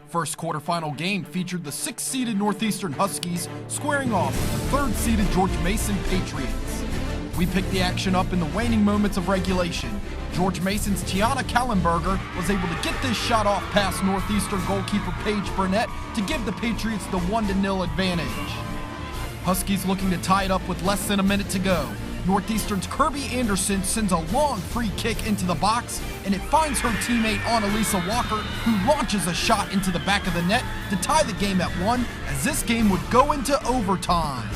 First quarterfinal game featured the 6th-seeded Northeastern Huskies squaring off with the 3rd-seeded George Mason Patriots. We picked the action up in the waning moments of regulation. George Mason's Tiana Kallenberger was able to get this shot off past Northeastern goalkeeper Paige Burnett to give the Patriots the 1-0 advantage. Huskies looking to tie it up with less than a minute to go. Northeastern's Kirby Anderson sends a long free kick into the box, and it finds her teammate Annalisa Walker, who launches a shot into the back of the net to tie the game at 1, as this game would go into overtime.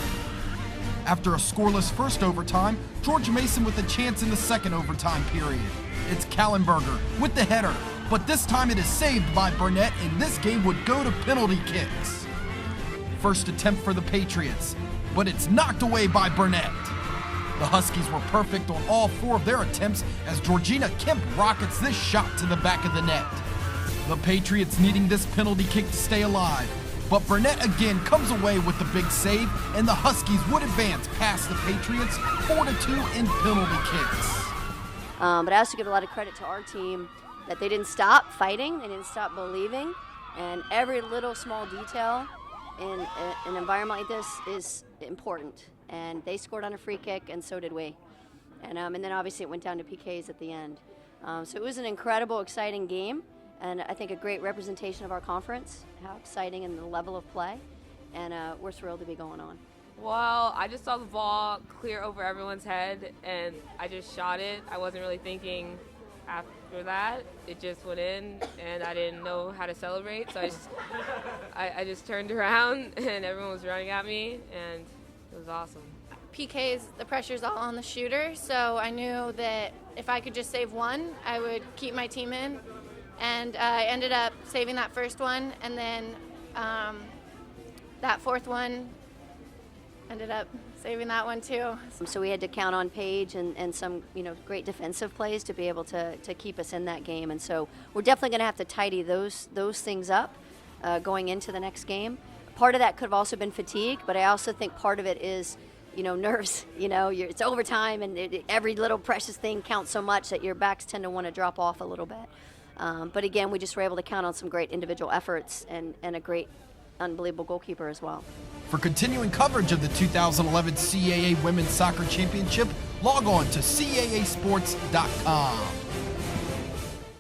After a scoreless first overtime, George Mason with a chance in the second overtime period. It's Kallenberger with the header, but this time it is saved by Burnett, and this game would go to penalty kicks. First attempt for the Patriots, but it's knocked away by Burnett. The Huskies were perfect on all 4 of their attempts as Georgina Kemp rockets this shot to the back of the net. The Patriots needing this penalty kick to stay alive, but Burnett again comes away with the big save, and the Huskies would advance past the Patriots 4-2 in penalty kicks. But I also give a lot of credit to our team that they didn't stop fighting, they didn't stop believing, and every little small detail in an environment like this is important. And they scored on a free kick, and so did we. And then obviously it went down to PKs at the end. So it was an incredible, exciting game, and I think a great representation of our conference, how exciting and the level of play, and we're thrilled to be going on. Well, I just saw the ball clear over everyone's head, and I just shot it. I wasn't really thinking after that. It just went in, and I didn't know how to celebrate, so I just turned around, and everyone was running at me, and it was awesome. PKs, the pressure's all on the shooter, so I knew that if I could just save one, I would keep my team in. And I ended up saving that first one, and then that fourth one, ended up saving that one too. So we had to count on Paige and some great defensive plays to be able to keep us in that game. And so we're definitely going to have to tidy those things up going into the next game. Part of that could have also been fatigue, but I also think part of it is, nerves. It's overtime, and every little precious thing counts so much that your backs tend to want to drop off a little bit. But again, we just were able to count on some great individual efforts and a great, unbelievable goalkeeper as well. For continuing coverage of the 2011 CAA Women's Soccer Championship, log on to CAAsports.com.